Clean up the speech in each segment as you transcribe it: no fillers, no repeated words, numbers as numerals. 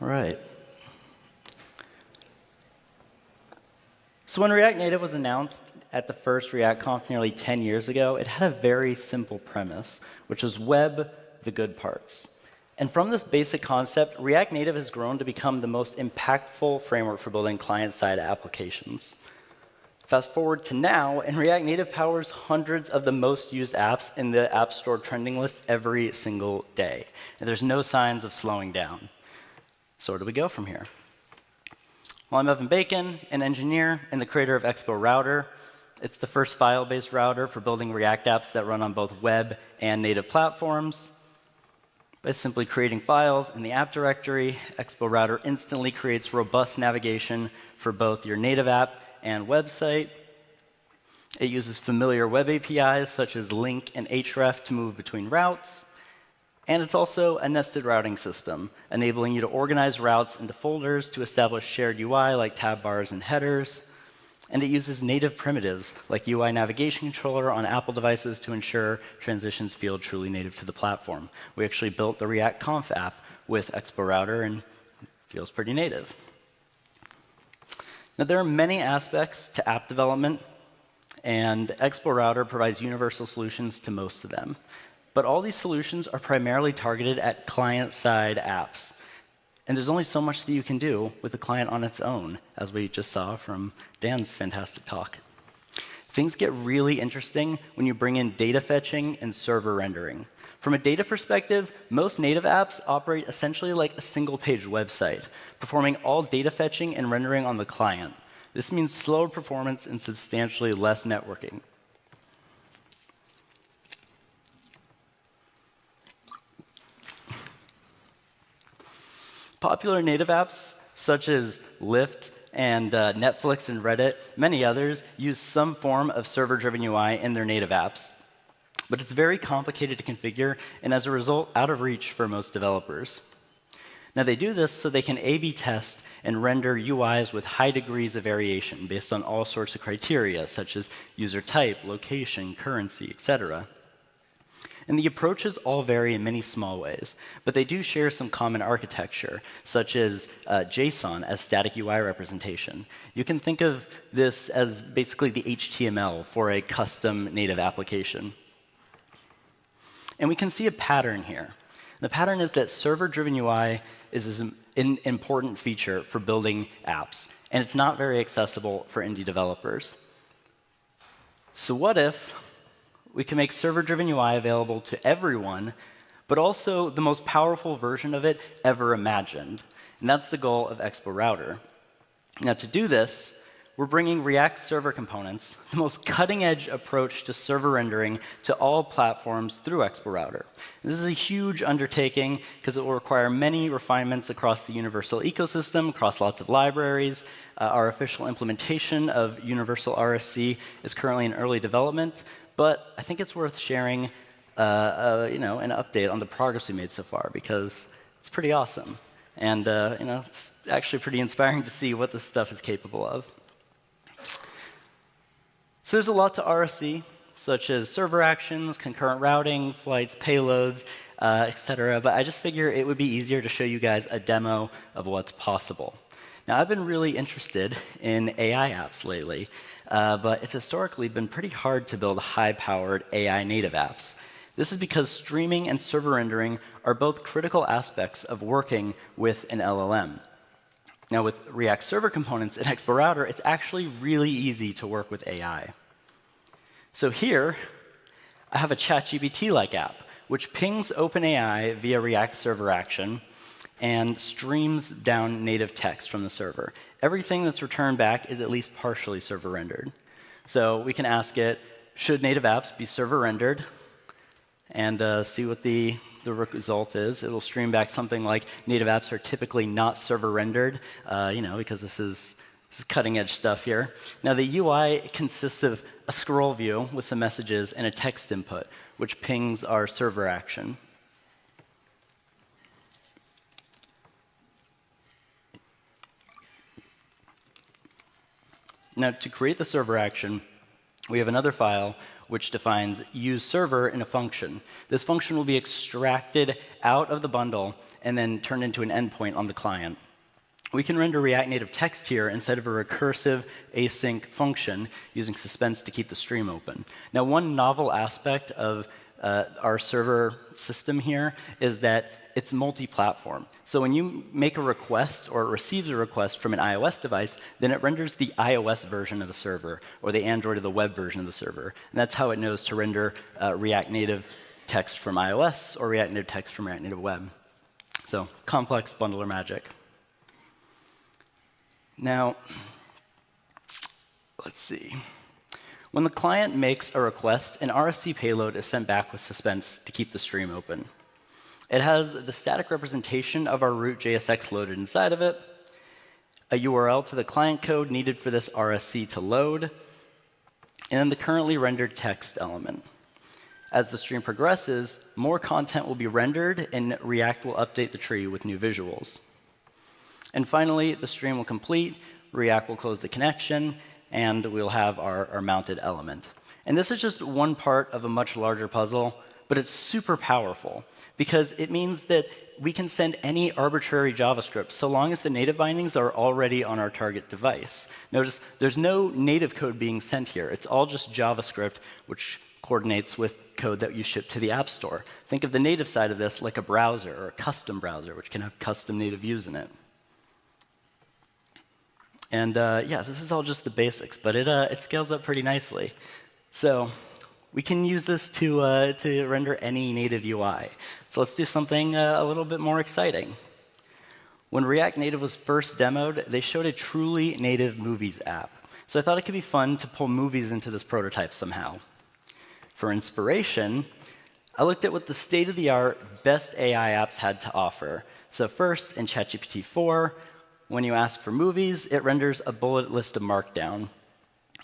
right. So when React Native was announced at the first React Conf nearly 10 years ago, it had a very simple premise, which was web the good parts. And from this basic concept, React Native has grown to become the most impactful framework for building client-side applications. Fast forward to now, and React Native powers hundreds of the most used apps in the App Store trending list every single day. And there's no signs of slowing down. So where do we go from here? Well, I'm Evan Bacon, an engineer and the creator of Expo Router. It's the first file-based router for building React apps that run on both web and native platforms. By simply creating files in the app directory, Expo Router instantly creates robust navigation for both your native app and website. It uses familiar web APIs such as link and href to move between routes. And it's also a nested routing system, enabling you to organize routes into folders to establish shared UI like tab bars and headers. And it uses native primitives like UI navigation controller on Apple devices to ensure transitions feel truly native to the platform. We actually built the React Conf app with Expo Router, and it feels pretty native. Now, there are many aspects to app development, and Expo Router provides universal solutions to most of them. But all these solutions are primarily targeted at client-side apps. And there's only so much that you can do with the client on its own, as we just saw from Dan's fantastic talk. Things get really interesting when you bring in data fetching and server rendering. From a data perspective, most native apps operate essentially like a single-page website, performing all data fetching and rendering on the client. This means slower performance and substantially less networking. Popular native apps, such as Lyft and Netflix and Reddit, many others, use some form of server-driven UI in their native apps. But it's very complicated to configure, and as a result, out of reach for most developers. Now, they do this so they can A/B test and render UIs with high degrees of variation based on all sorts of criteria, such as user type, location, currency, etc. And the approaches all vary in many small ways, but they do share some common architecture, such as JSON as static UI representation. You can think of this as basically the HTML for a custom native application. And we can see a pattern here. The pattern is that server-driven UI is an important feature for building apps, and it's not very accessible for indie developers. So what if we can make server-driven UI available to everyone, but also the most powerful version of it ever imagined? And that's the goal of Expo Router. Now, to do this, we're bringing React Server Components, the most cutting-edge approach to server rendering, to all platforms through Expo Router. And this is a huge undertaking because it will require many refinements across the universal ecosystem, across lots of libraries. Our official implementation of Universal RSC is currently in early development, but I think it's worth sharing an update on the progress we made so far, because it's pretty awesome. And it's actually pretty inspiring to see what this stuff is capable of. So there's a lot to RSC, such as server actions, concurrent routing, flights, payloads, etc. But I just figure it would be easier to show you guys a demo of what's possible. Now, I've been really interested in AI apps lately, but it's historically been pretty hard to build high-powered AI native apps. This is because streaming and server rendering are both critical aspects of working with an LLM. Now, with React Server Components and Expo Router, it's actually really easy to work with AI. So here, I have a ChatGPT-like app, which pings OpenAI via React Server Action and streams down native text from the server. Everything that's returned back is at least partially server rendered. So we can ask it, should native apps be server rendered? And see what the result is. It will stream back something like native apps are typically not server rendered, because this is cutting edge stuff here. Now, the UI consists of a scroll view with some messages and a text input, which pings our server action. Now, to create the server action, we have another file which defines use server in a function. This function will be extracted out of the bundle and then turned into an endpoint on the client. We can render React Native text here instead of a recursive async function using suspense to keep the stream open. Now, one novel aspect of our server system here is that it's multi-platform. So when you make a request or it receives a request from an iOS device, then it renders the iOS version of the server or the Android or the web version of the server. And that's how it knows to render React Native text from iOS or React Native text from React Native Web. So complex bundler magic. Now, let's see. When the client makes a request, an RSC payload is sent back with suspense to keep the stream open. It has the static representation of our root JSX loaded inside of it, a URL to the client code needed for this RSC to load, and then the currently rendered text element. As the stream progresses, more content will be rendered, and React will update the tree with new visuals. And finally, the stream will complete, React will close the connection, and we'll have our mounted element. And this is just one part of a much larger puzzle, but it's super powerful because it means that we can send any arbitrary JavaScript so long as the native bindings are already on our target device. Notice there's no native code being sent here. It's all just JavaScript, which coordinates with code that you ship to the App Store. Think of the native side of this like a browser or a custom browser, which can have custom native views in it. And yeah, this is all just the basics, but it scales up pretty nicely. So we can use this to render any native UI. So let's do something a little bit more exciting. When React Native was first demoed, they showed a truly native movies app. So I thought it could be fun to pull movies into this prototype somehow. For inspiration, I looked at what the state-of-the-art best AI apps had to offer. So first, in ChatGPT 4, when you ask for movies, it renders a bullet list of Markdown.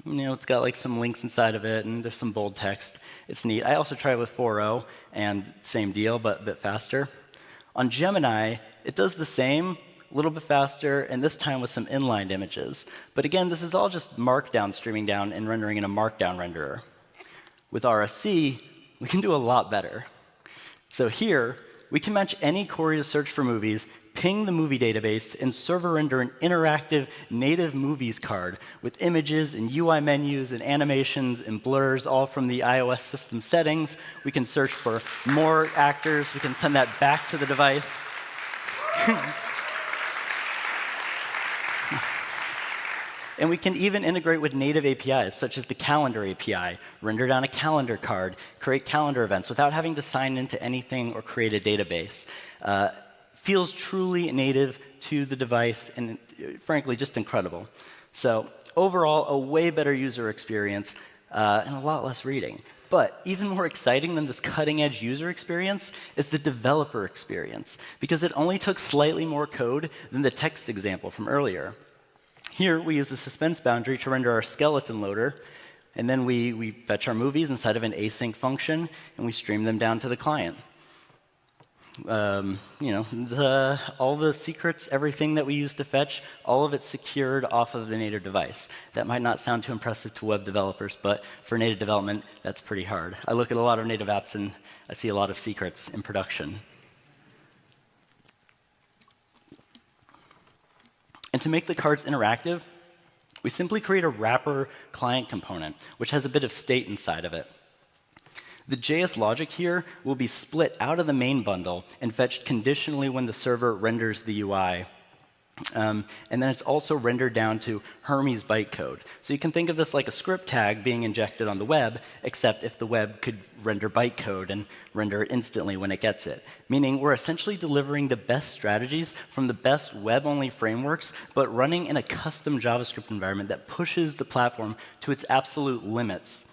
You know, it's got like some links inside of it, and there's some bold text. It's neat. I also tried it with 4.0, and same deal, but a bit faster. On Gemini, it does the same, a little bit faster, and this time with some inlined images. But again, this is all just Markdown streaming down and rendering in a Markdown renderer. With RSC, we can do a lot better. So here, we can match any query to search for movies, ping the movie database, and server render an interactive native movies card with images and UI menus and animations and blurs, all from the iOS system settings. We can search for more actors. We can send that back to the device. And we can even integrate with native APIs, such as the Calendar API, render down a calendar card, create calendar events without having to sign into anything or create a database. Feels truly native to the device, and frankly, just incredible. So overall, a way better user experience and a lot less reading. But even more exciting than this cutting-edge user experience is the developer experience, because it only took slightly more code than the text example from earlier. Here, we use the suspense boundary to render our skeleton loader, and then we fetch our movies inside of an async function, and we stream them down to the client. You know, all the secrets, everything that we use to fetch, all of it secured off of the native device. That might not sound too impressive to web developers, but for native development, that's pretty hard. I look at a lot of native apps, and I see a lot of secrets in production. And to make the cards interactive, we simply create a wrapper client component, which has a bit of state inside of it. The JS logic here will be split out of the main bundle and fetched conditionally when the server renders the UI. And then it's also rendered down to Hermes bytecode. So you can think of this like a script tag being injected on the web, except if the web could render bytecode and render it instantly when it gets it. Meaning we're essentially delivering the best strategies from the best web-only frameworks, but running in a custom JavaScript environment that pushes the platform to its absolute limits.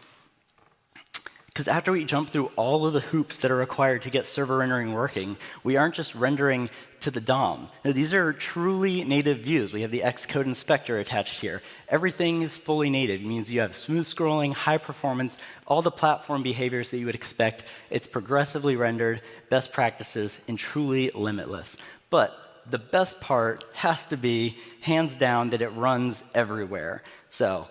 Because after we jump through all of the hoops that are required to get server rendering working, we aren't just rendering to the DOM. Now, these are truly native views. We have the Xcode inspector attached here. Everything is fully native. It means you have smooth scrolling, high performance, all the platform behaviors that you would expect. It's progressively rendered, best practices, and truly limitless. But the best part has to be, hands down, that it runs everywhere. So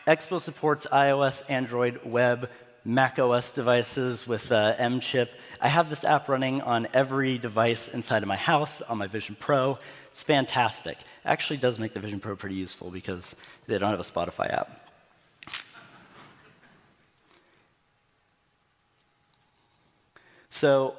Expo supports iOS, Android, web, Mac OS devices with M chip. I have this app running on every device inside of my house, on my Vision Pro. It's fantastic. It actually does make the Vision Pro pretty useful because they don't have a Spotify app. So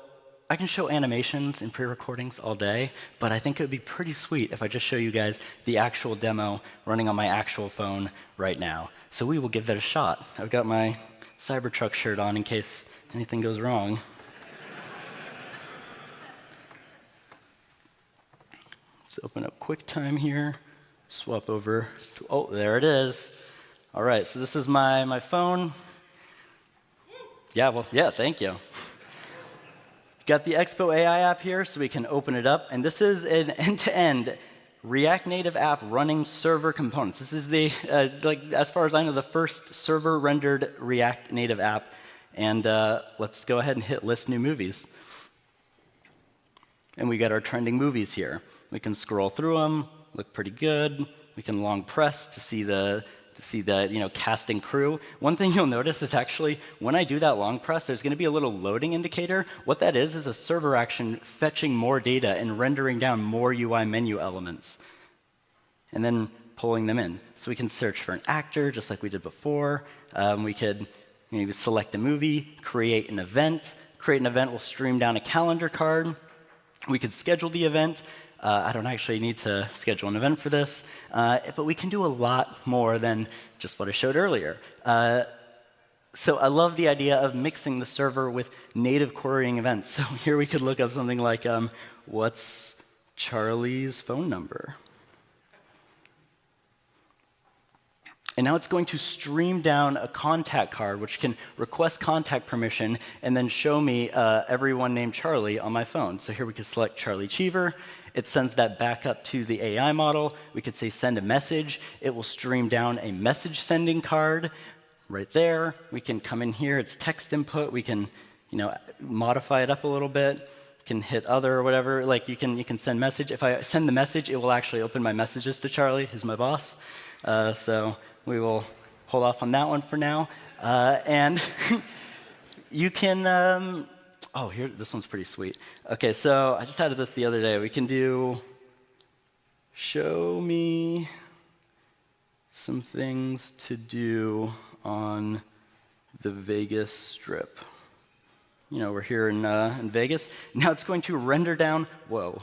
I can show animations and pre-recordings all day, but I think it would be pretty sweet if I just show you guys the actual demo running on my actual phone right now. So we will give that a shot. I've got my Cybertruck shirt on in case anything goes wrong. Let's open up QuickTime here, swap over to, oh, there it is. All right, so this is my phone. Yeah, thank you. Got the Expo AI app here, so we can open it up. And this is an end-to-end React Native app running server components. This is the, as far as I know, the first server-rendered React Native app. And let's go ahead and hit List New Movies. And we got our trending movies here. We can scroll through them, look pretty good. We can long press to see the casting crew. One thing you'll notice is actually when I do that long press, there's going to be a little loading indicator. What that is a server action fetching more data and rendering down more UI menu elements, and then pulling them in. So we can search for an actor, just like we did before. We could maybe select a movie, create an event. Create an event will stream down a calendar card. We could schedule the event. I don't actually need to schedule an event for this, but we can do a lot more than just what I showed earlier. So I love the idea of mixing the server with native querying events. So here we could look up something like, what's Charlie's phone number? And now it's going to stream down a contact card, which can request contact permission and then show me everyone named Charlie on my phone. So here we could select Charlie Cheever. It sends that back up to the AI model. We could say send a message. It will stream down a message sending card right there. We can come in here. It's text input. We can modify it up a little bit. We can hit other or whatever. Like you can send message. If I send the message, it will actually open my messages to Charlie, who's my boss. So we will hold off on that one for now. And you can, oh, here, this one's pretty sweet. OK, so I just had this the other day. We can do, show me some things to do on the Vegas Strip. We're here in Vegas. Now it's going to render down, whoa.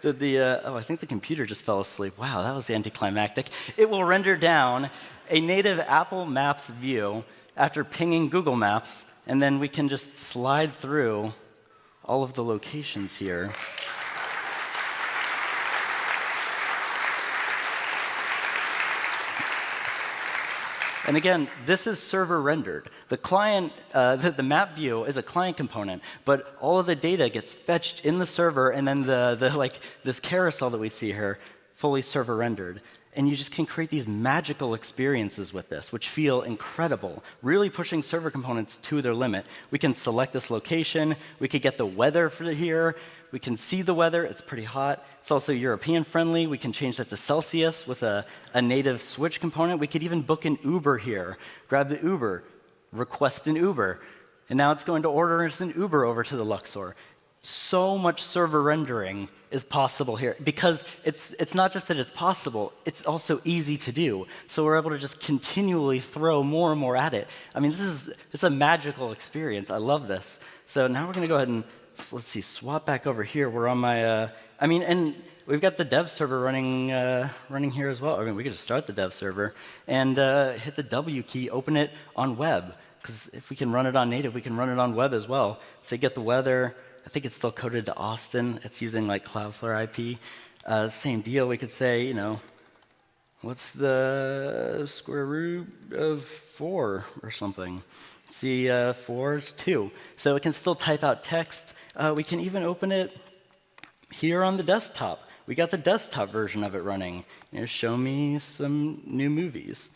Oh, I think the computer just fell asleep. Wow, that was anticlimactic. It will render down a native Apple Maps view after pinging Google Maps, and then we can just slide through all of the locations here. And again, this is server rendered. The client, the map view is a client component, but all of the data gets fetched in the server, and then this carousel that we see here, fully server rendered. And you just can create these magical experiences with this, which feel incredible, really pushing server components to their limit. We can select this location. We could get the weather for here. We can see the weather. It's pretty hot. It's also European friendly. We can change that to Celsius with a native switch component. We could even book an Uber here. Grab the Uber, request an Uber. And now it's going to order us an Uber over to the Luxor. So much server rendering is possible here because it's not just that it's possible, it's also easy to do. So we're able to just continually throw more and more at it. I mean, it's a magical experience. I love this. So now we're going to go ahead and, let's see, swap back over here. We're on my, and we've got the dev server running here as well. I mean, we could just start the dev server and hit the W key, open it on web. Because if we can run it on native, we can run it on web as well. Say get the weather. I think it's still coded to Austin. It's using like Cloudflare IP. Same deal. We could say, what's the square root of 4 or something? See, 4 is 2. So it can still type out text. We can even open it here on the desktop. We got the desktop version of it running. Show me some new movies.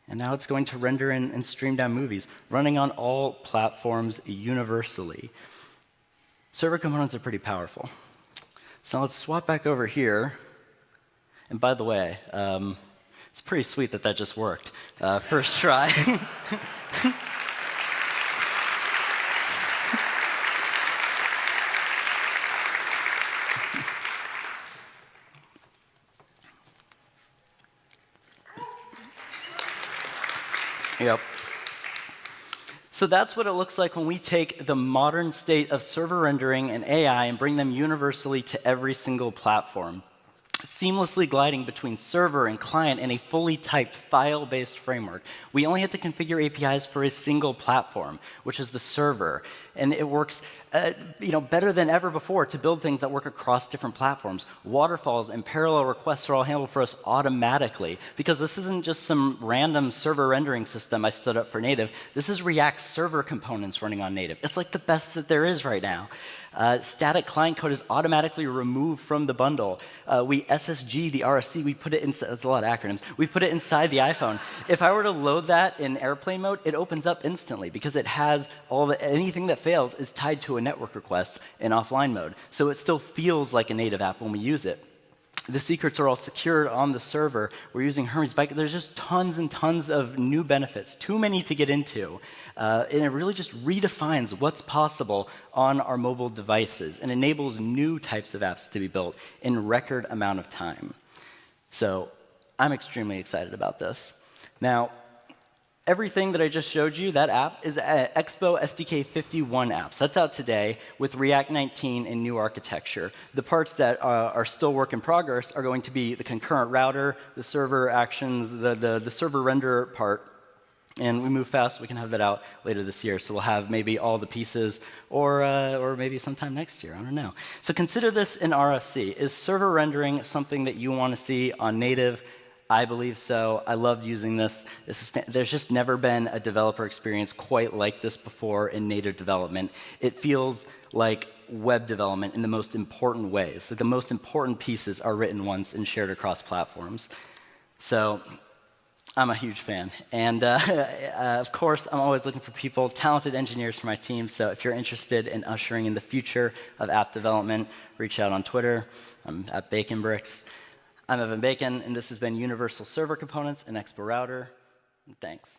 And now it's going to render and stream down movies, running on all platforms universally. Server components are pretty powerful. So let's swap back over here. And by the way, It's pretty sweet that that just worked. First try. Yep. So that's what it looks like when we take the modern state of server rendering and AI and bring them universally to every single platform, seamlessly gliding between server and client in a fully typed file-based framework. We only have to configure APIs for a single platform, which is the server, and it works better than ever before to build things that work across different platforms. Waterfalls and parallel requests are all handled for us automatically, because this isn't just some random server rendering system I stood up for native. This is React server components running on native. It's like the best that there is right now. Static client code is automatically removed from the bundle. We SSG the RSC, we put it inside, that's a lot of acronyms, we put it inside the iPhone. If I were to load that in airplane mode, it opens up instantly because it has anything that fails is tied to a network request in offline mode. So it still feels like a native app when we use it. The secrets are all secured on the server. We're using Hermes Bike. There's just tons and tons of new benefits, too many to get into. And it really just redefines what's possible on our mobile devices and enables new types of apps to be built in record amount of time. So I'm extremely excited about this. Now, everything that I just showed you, that app, is an Expo SDK 51 apps. That's out today with React 19 and new architecture. The parts that are still work in progress are going to be the concurrent router, the server actions, the server render part. And we move fast, we can have that out later this year. So we'll have maybe all the pieces, or maybe sometime next year, I don't know. So consider this an RFC. Is server rendering something that you want to see on native? I believe so. I love using this. There's just never been a developer experience quite like this before in native development. It feels like web development in the most important ways. Like the most important pieces are written once and shared across platforms. So I'm a huge fan. And of course, I'm always looking for people, talented engineers for my team. So if you're interested in ushering in the future of app development, reach out on Twitter. I'm at BaconBricks. I'm Evan Bacon, and this has been Universal Server Components and Expo Router. Thanks.